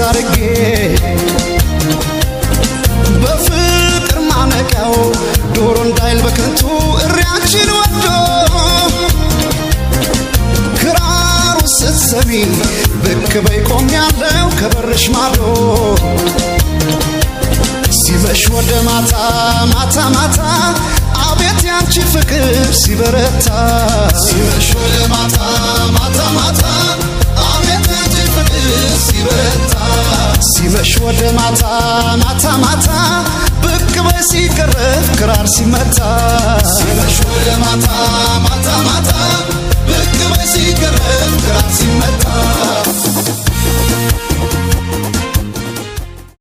አርጌ በፍቅር ማነቂያው ዶሮ እንዳይል በከንቱ እሪያችን ወዶ ክራሩ ስትሰሚ ብቅ በይ ቆሜያለሁ ከበርሽ ማዶ ሲመሽ ወደ ማታ ማታ ማታ አቤት ያንቺ ፍቅር ሲበረታ ሲመሽ ወደ ማታ ማታ ማታ አቤት ያንቺ ፍቅር ሲበረታ ሲመሽ ወደ ማታ ማታ ማታ ብቅ በይ ሲቀረብ ክራር ሲመታ ሲመሽ ወደ ማታ ማታ ማታ ብቅ በይ ሲቀረብ ክራር ሲመታ